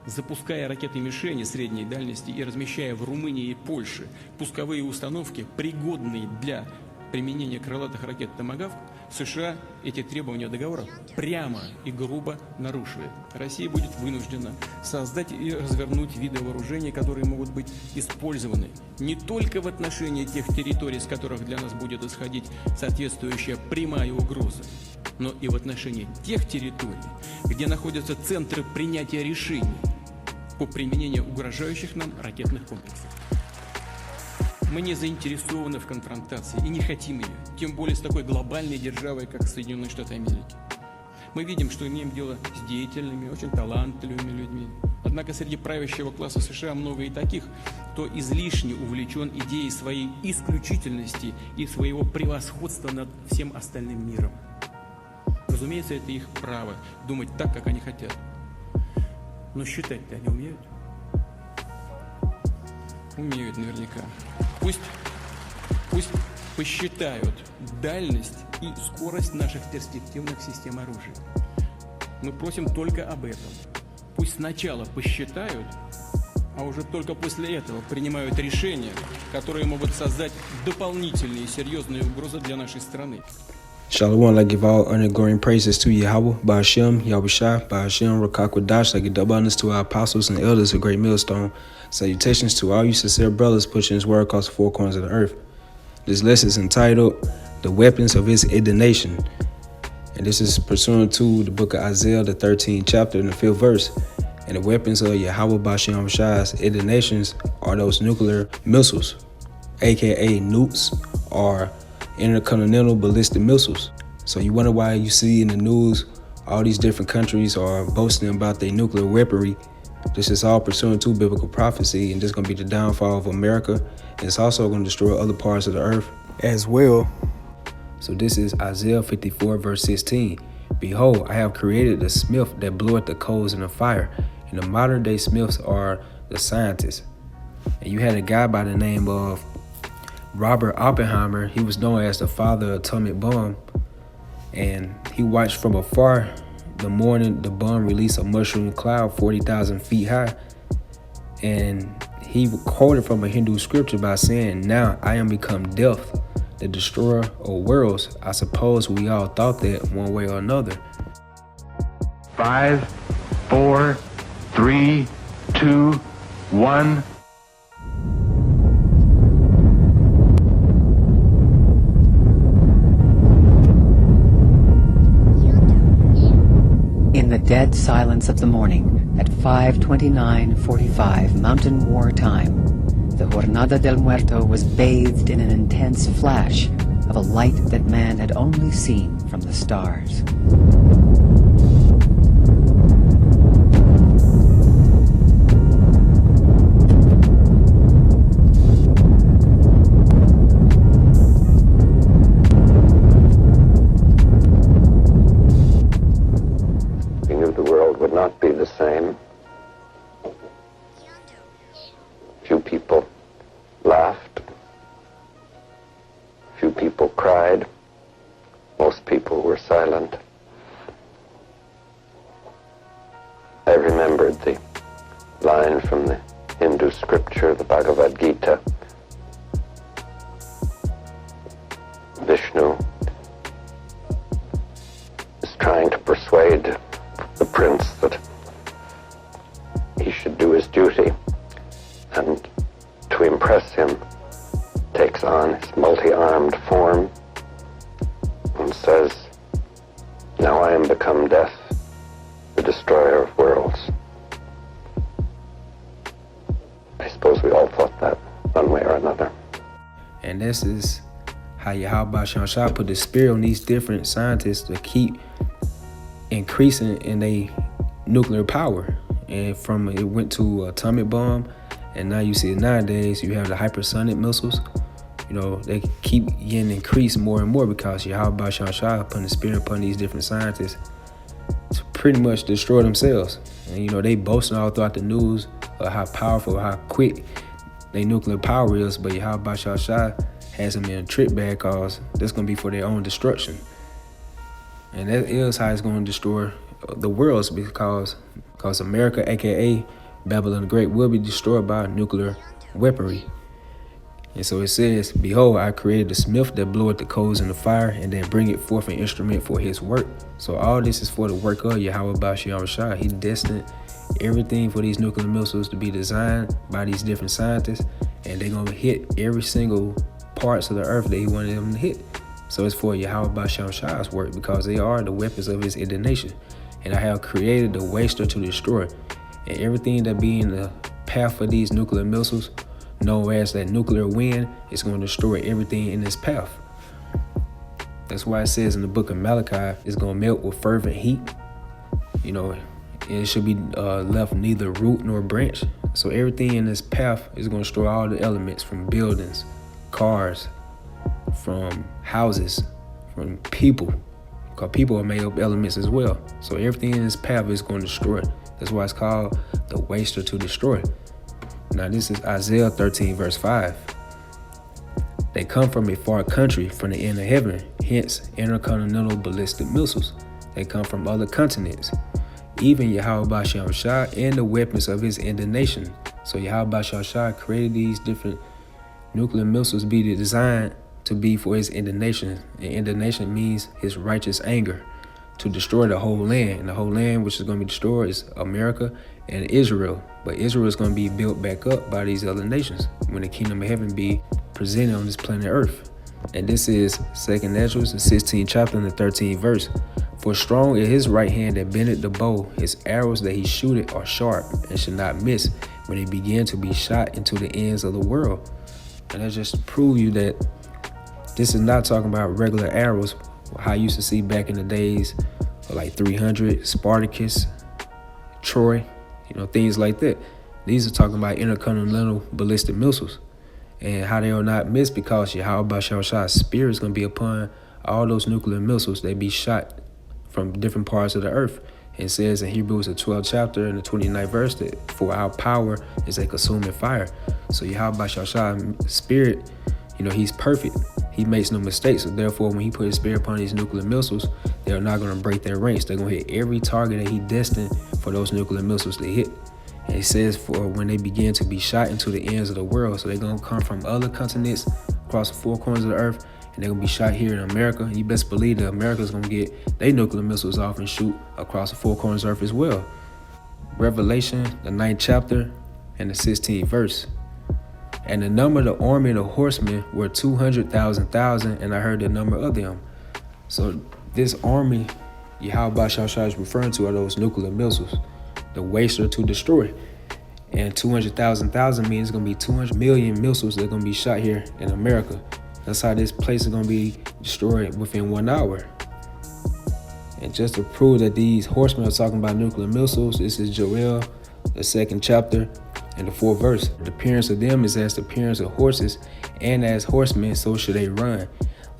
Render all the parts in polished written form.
запуская ракеты-мишени средней дальности и размещая в Румынии и Польше пусковые установки, пригодные для применения крылатых ракет «Томагавк», США эти требования договора прямо и грубо нарушивает. Россия будет вынуждена создать и развернуть виды вооружений, которые могут быть использованы не только в отношении тех территорий, с которых для нас будет исходить соответствующая прямая угроза, но и в отношении тех территорий, где находятся центры принятия решений по применению угрожающих нам ракетных комплексов. Мы не заинтересованы в конфронтации и не хотим ее, тем более с такой глобальной державой, как Соединенные Штаты Америки. Мы видим, что имеем дело с деятельными, очень талантливыми людьми. Однако среди правящего класса США много и таких, кто излишне увлечен идеей своей исключительности и своего превосходства над всем остальным миром. Разумеется, это их право думать так, как они хотят. Но считать-то они умеют? Умеют наверняка. Пусть посчитают дальность и скорость наших перспективных систем оружия. Мы просим только об этом. Пусть сначала посчитают, а уже только после этого принимают решения, которые могут создать дополнительные серьезные угрозы для нашей страны. Shalom, I give all honor, glory, and praises to Yahweh, Ba'ashem, Yahushua, Ba'ashem, Rakakwadash, I give double honors to our apostles and elders of Great Millstone. Salutations to all you sincere brothers pushing his word across the four corners of the earth. This lesson is entitled, The Weapons of His Indignation. And this is pursuant to the book of Isaiah, the 13th chapter and the 5th verse. And the weapons of Yahweh, Ba'ashem, Yahushua's indignations are those nuclear missiles, aka nukes, or intercontinental ballistic missiles. So you wonder why you see in the news all these different countries are boasting about their nuclear weaponry. This is all pursuant to biblical prophecy, and this is going to be the downfall of America. And it's also going to destroy other parts of the earth as well. So this is Isaiah 54 verse 16. Behold, I have created the smith that bloweth the coals in the fire. And the modern day smiths are the scientists. And you had a guy by the name of Robert Oppenheimer. He was known as the father of atomic bomb, and he watched from afar the morning the bomb released a mushroom cloud 40,000 feet high, and he quoted from a Hindu scripture by saying, "Now I am become death, the destroyer of worlds." I suppose we all thought that one way or another. 5, 4, 3, 2, 1. In the dead silence of the morning, at 5:29:45 Mountain War time, the Jornada del Muerto was bathed in an intense flash of a light that man had only seen from the stars. Would not be the same. Few people laughed. Few people cried. Most people were silent. I remembered the line from the Hindu scripture, the Bhagavad Gita. Vishnu is trying to persuade the prince that he should do his duty, and to impress him takes on his multi-armed form and says, "Now I am become death, the destroyer of worlds." I suppose we all thought that one way or another. And this is how Yahweh Shah put the spirit on these different scientists to keep increasing in their nuclear power. And from it went to atomic bomb, and now you see it nowadays, you have the hypersonic missiles. You know, they keep getting increased more and more because Yahweh Shah putting the spirit upon these different scientists to pretty much destroy themselves. And you know, they boasting all throughout the news of how powerful, how quick their nuclear power is, but Yahweh Shah has them in a trick bag cause that's gonna be for their own destruction. And that is how it's going to destroy the worlds, because America, aka Babylon the Great, will be destroyed by nuclear weaponry. And so it says, behold, I created the smith that bloweth the coals in the fire, and then bring it forth an instrument for his work. So all this is for the work of Yahweh Bashiach Shah. He destined everything for these nuclear missiles to be designed by these different scientists, and they're going to hit every single parts of the earth that he wanted them to hit. So it's for Yahweh Bashiach Shah's work, because they are the weapons of his indignation. And I have created the waster to destroy. And everything that be in the path of these nuclear missiles, known as that nuclear wind, is going to destroy everything in its path. That's why it says in the book of Malachi, it's going to melt with fervent heat. You know, it should be left neither root nor branch. So everything in this path is going to destroy all the elements, from buildings, cars, from houses, from people, because people are made up elements as well. So everything in this path is going to destroy. That's why it's called the waster to destroy. Now this is Isaiah 13 verse 5. They come from a far country, from the end of heaven, hence intercontinental ballistic missiles. They come from other continents, even Yahweh Bashiach Shah and the weapons of his indignation. So Yahweh Bashiach Shah created these different nuclear missiles be designed to be for his indignation. And indignation means his righteous anger, to destroy the whole land. And the whole land which is going to be destroyed is America and Israel. But Israel is going to be built back up by these other nations when the kingdom of heaven be presented on this planet Earth. And this is 2nd Ezra, the 16th chapter and the 13th verse. For strong is his right hand that bendeth the bow, his arrows that he shooteth are sharp and should not miss when they begin to be shot into the ends of the world. And that's just to prove you that this is not talking about regular arrows, how you used to see back in the days, like 300, Spartacus, Troy, things like that. These are talking about intercontinental ballistic missiles, and how they are not missed, because Yahweh Bashiach Shah's spirit is going to be upon all those nuclear missiles. They be shot from different parts of the earth. It says in Hebrews, the 12th chapter and the 29th verse, that for our power is a consuming fire. So Yahweh Bashiach Shah's spirit, he's perfect. He makes no mistakes. So therefore, when he put his spirit upon these nuclear missiles, they're not going to break their ranks. They're going to hit every target that he destined for those nuclear missiles to hit. And he says, for when they begin to be shot into the ends of the world. So they're going to come from other continents across the four corners of the earth, and they're going to be shot here in America. And you best believe that America's going to get their nuclear missiles off and shoot across the four corners of the earth as well. Revelation, the 9th chapter and the 16th verse. And the number of the army of the horsemen were 200,000, and I heard the number of them. So this army Yahweh Bashiach Shah is referring to are those nuclear missiles, the waster to destroy. And 200,000 means it's going to be 200 million missiles that are going to be shot here in America. That's how this place is going to be destroyed within 1 hour. And just to prove that these horsemen are talking about nuclear missiles, this is Joel, the 2nd chapter and the 4th verse. The appearance of them is as the appearance of horses, and as horsemen so should they run.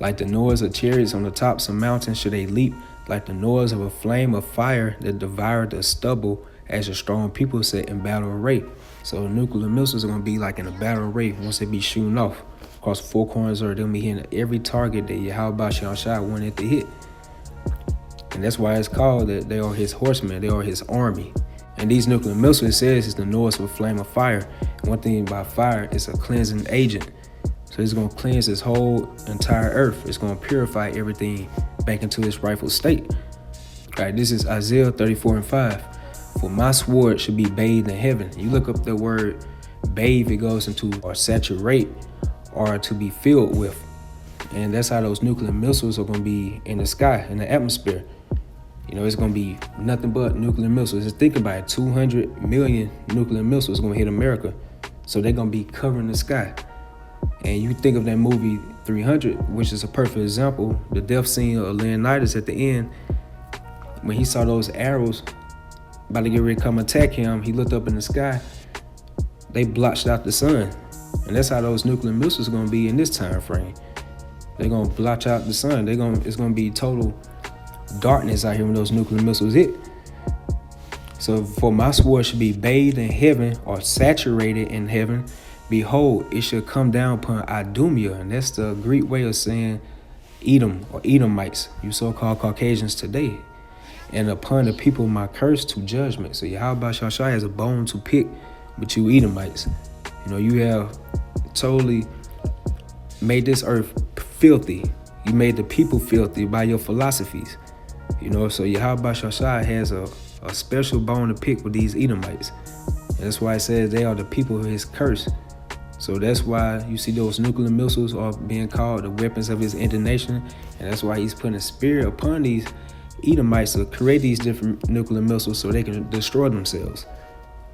Like the noise of chariots on the tops of mountains should they leap, like the noise of a flame of fire that devoured the stubble, as a strong people set in battle array. So the nuclear missiles are going to be like in a battle array once they be shooting off across the four corners, or they'll be hitting every target that Yahweh Bashiach Shah wanted to hit. And that's why it's called that they are his horsemen, they are his army. And these nuclear missiles, it says, is the noise of a flame of fire. And one thing about fire, it's a cleansing agent. So it's going to cleanse this whole entire earth. It's going to purify everything back into its rightful state. All right, this is Isaiah 34 and 5. For my sword should be bathed in heaven. You look up the word bathe, it goes into or saturate or to be filled with. And that's how those nuclear missiles are going to be in the sky, in the atmosphere. It's going to be nothing but nuclear missiles. Just think about it, 200 million nuclear missiles going to hit America. So they're going to be covering the sky. And you think of that movie 300, which is a perfect example. The death scene of Leonidas at the end, when he saw those arrows about to get ready to come attack him, he looked up in the sky. They blotched out the sun. And that's how those nuclear missiles are going to be in this time frame. They're going to blotch out the sun. It's going to be total darkness out here when those nuclear missiles hit. So for my sword should be bathed in heaven or saturated in heaven. Behold, it shall come down upon Idumea. And that's the Greek way of saying Edom or Edomites, you so-called Caucasians today. and upon the people my curse to judgment. So Yahweh Shai has a bone to pick with you Edomites. You have totally made this earth filthy. You made the people filthy by your philosophies. So Yahweh Shai has a special bone to pick with these Edomites. And that's why it says they are the people of his curse. So that's why you see those nuclear missiles are being called the weapons of his indignation. And that's why he's putting a spirit upon these Edomites to create these different nuclear missiles so they can destroy themselves.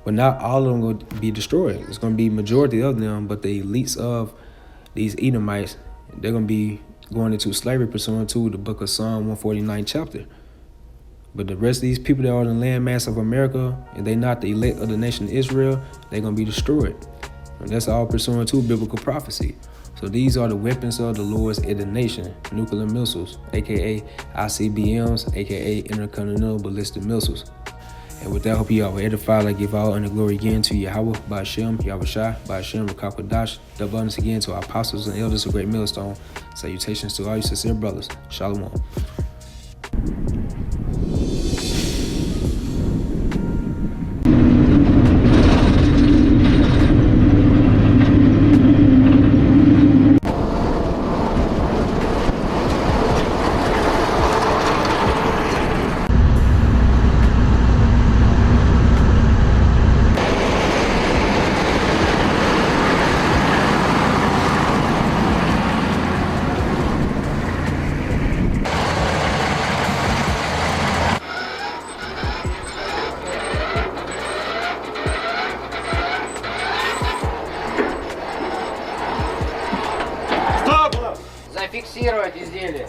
But not all of them will be destroyed. It's going to be majority of them, but the elites of these Edomites, they're going to be going into slavery pursuant to the book of Psalm 149 chapter. But the rest of these people that are in the landmass of America, and they're not the elect of the nation of Israel, they're going to be destroyed. And that's all pursuant to biblical prophecy. So these are the weapons of the Lord's indignation, nuclear missiles, aka ICBMs, aka intercontinental ballistic missiles. And with that, I hope you all were edified. I give all honor and glory again to Yahweh, Ba'ashem, Yahweh Shai, Ba'ashem, Rakakwadash. Double honors again to our apostles and elders of Great Millstone. Salutations to all you sincere brothers. Shalom. Зафиксировать изделие.